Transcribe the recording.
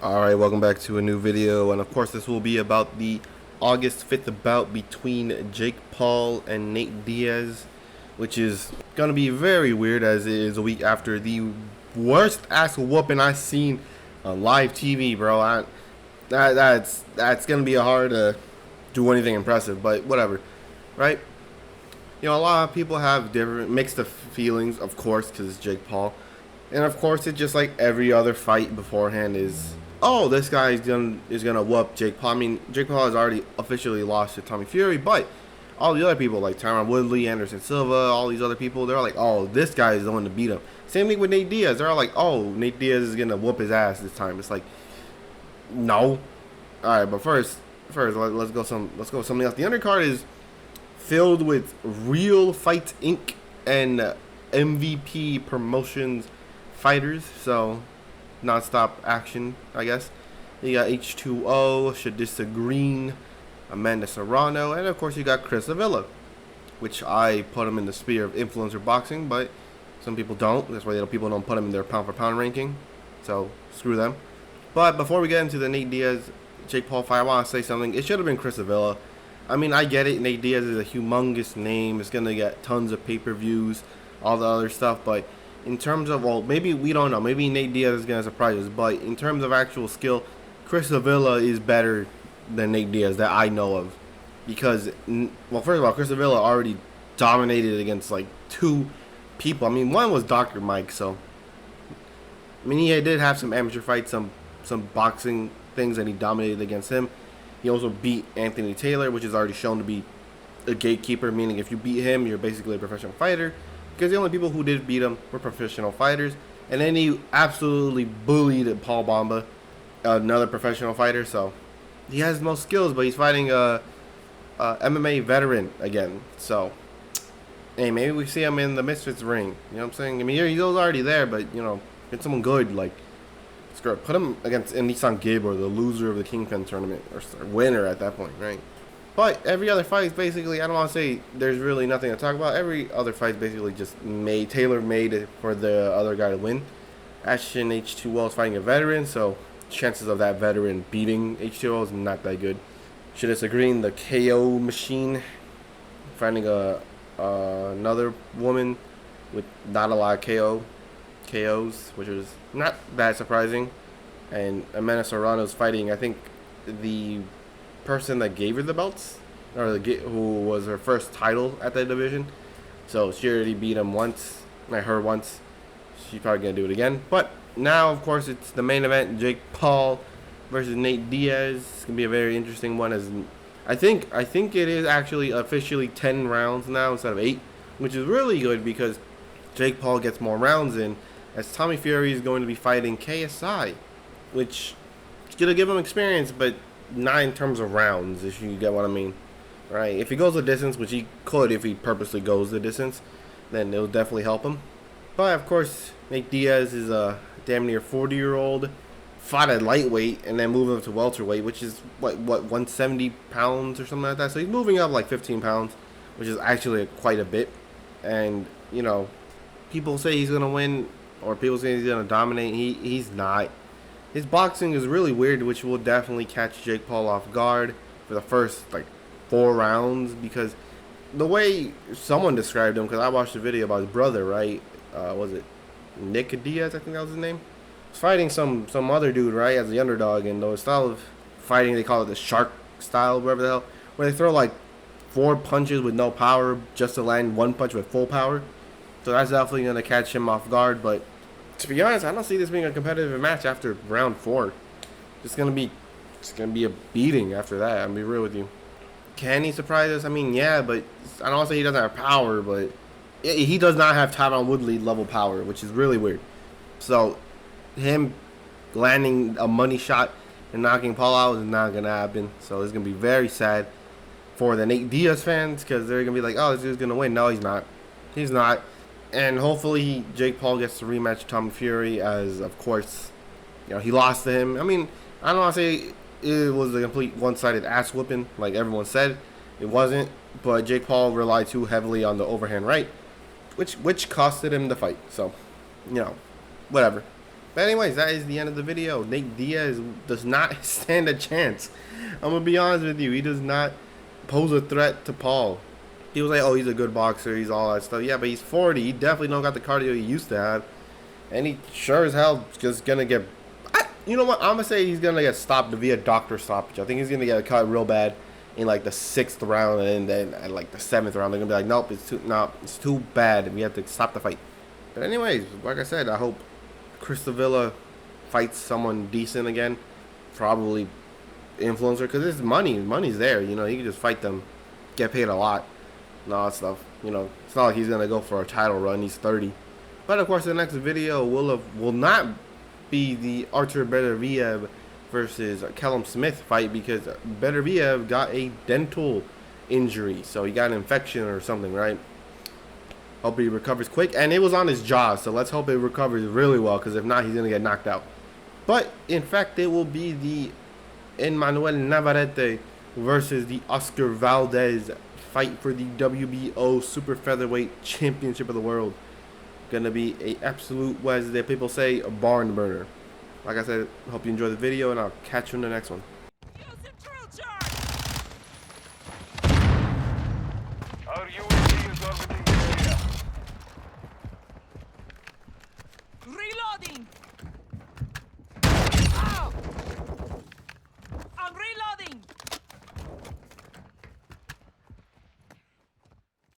Alright, welcome back to a new video, and of course this will be about the August 5th bout between Jake Paul and Nate Diaz, which is gonna be very weird as it is a week after the worst ass whooping I've seen on live TV, bro. That's gonna be hard to do anything impressive, but whatever, right? A lot of people have different mixed feelings, of course, because it's Jake Paul. And of course, it's just like every other fight beforehand is, oh, this guy is gonna whoop Jake Paul. I mean, Jake Paul has already officially lost to Tommy Fury, but all the other people like Tyron Woodley, Anderson Silva, all these other people, they're like, oh, this guy is the one to beat him. Same thing with Nate Diaz. They're all like, oh, Nate Diaz is gonna whoop his ass this time. It's like, no. All right, but first, let's go something else. The undercard is filled with Real Fight Inc. and MVP Promotions fighters, so non-stop action, I guess. You got H2O, Shadissa Green, Amanda Serrano, and of course you got Chris Avila, which I put him in the sphere of influencer boxing, but some people don't. That's why people don't put him in their pound-for-pound ranking, so screw them. But before we get into the Nate Diaz Jake Paul fight, I want to say something. It should have been Chris Avila. I mean, I get it. Nate Diaz is a humongous name. It's going to get tons of pay-per-views, all the other stuff. But in terms of, well, maybe we don't know. Maybe Nate Diaz is going to surprise us. But in terms of actual skill, Chris Avila is better than Nate Diaz that I know of. Because, well, first of all, Chris Avila already dominated against, like, two people. I mean, one was Dr. Mike, so. I mean, he did have some amateur fights, some boxing things, and he dominated against him. He also beat Anthony Taylor, which is already shown to be a gatekeeper, meaning if you beat him, you're basically a professional fighter. Because the only people who did beat him were professional fighters. And then he absolutely bullied Paul Bamba, another professional fighter. So he has the most skills, but he's fighting a MMA veteran again. So, hey, maybe we see him in the Misfits ring. You know what I'm saying? I mean, he's already there, but, get someone good, like, put him against Nissan Gabe or the loser of the Kingpin tournament, or winner at that point, right? But every other fight is basically, I don't want to say there's really nothing to talk about. Every other fight is basically just tailor-made it for the other guy to win. Ashton H2O is fighting a veteran, so chances of that veteran beating H2O is not that good. Shadissa Green, the KO machine, fighting another woman with not a lot of KOs, which was not that surprising. And Amanda Serrano's fighting, I think, the person that gave her the belts, or who was her first title at that division. So she already beat him once, her once. She's probably gonna do it again. But now, of course, it's the main event: Jake Paul versus Nate Diaz. It's gonna be a very interesting one. As I think it is actually officially 10 rounds now instead of 8, which is really good because Jake Paul gets more rounds in, as Tommy Fury is going to be fighting KSI, which is going to give him experience, but not in terms of rounds, if you get what I mean. Right? If he goes the distance, which he could if he purposely goes the distance, then it'll definitely help him. But, of course, Nate Diaz is a damn near 40-year-old, fought at lightweight, and then moved up to welterweight, which is, what 170 pounds or something like that. So he's moving up like 15 pounds, which is actually quite a bit. And, people say he's going to win, or people say he's going to dominate. He's not. His boxing is really weird, which will definitely catch Jake Paul off guard for the first, 4 rounds. Because the way someone described him, because I watched a video about his brother, right? Was it Nick Diaz, I think that was his name? He was fighting some other dude, right, as the underdog. And the style of fighting, they call it the shark style, whatever the hell. Where they throw, 4 punches with no power just to land 1 punch with full power. So that's definitely going to catch him off guard. But to be honest, I don't see this being a competitive match after round 4. It's gonna be a beating after that. I'll be real with you. Can he surprise us? I mean, yeah, but I don't say he doesn't have power, but he does not have Tyron Woodley level power, which is really weird. So him landing a money shot and knocking Paul out is not gonna happen. So it's gonna be very sad for the Nate Diaz fans, because they're gonna be like, oh, this dude's gonna win. No, he's not. He's not. And hopefully Jake Paul gets to rematch Tommy Fury, as, of course, he lost to him. I mean, I don't want to say it was a complete one-sided ass whooping like everyone said. It wasn't. But Jake Paul relied too heavily on the overhand right, which costed him the fight. So, whatever. But anyways, that is the end of the video. Nate Diaz does not stand a chance. I'm gonna be honest with you. He does not pose a threat to Paul. He was like, oh, he's a good boxer. He's all that stuff. Yeah, but he's 40. He definitely don't got the cardio he used to have. And he sure as hell just gonna get... you know what? I'm gonna say he's gonna get stopped via doctor stoppage. I think he's gonna get cut real bad in like the 6th round, and then at like the 7th round, they're gonna be like, nope, it's too bad. We have to stop the fight. But anyways, like I said, I hope Avila fights someone decent again. Probably influencer, because it's money. Money's there. You know, he can just fight them, get paid a lot, and all that stuff. You know, it's not like he's gonna go for a title run. He's 30. But of course, the next video will not be the Artur Beterbiev versus Callum Smith fight, because Beterbiev got a dental injury, so he got an infection or something, right? Hope he recovers quick, and it was on his jaw, so let's hope it recovers really well, because if not, he's gonna get knocked out. But in fact, it will be the Emmanuel Navarrete versus the Oscar Valdez fight for the WBO Super Featherweight Championship of the World. Gonna be a absolute, what as people say, a barn burner. Like I said, hope you enjoy the video, and I'll catch you in the next one.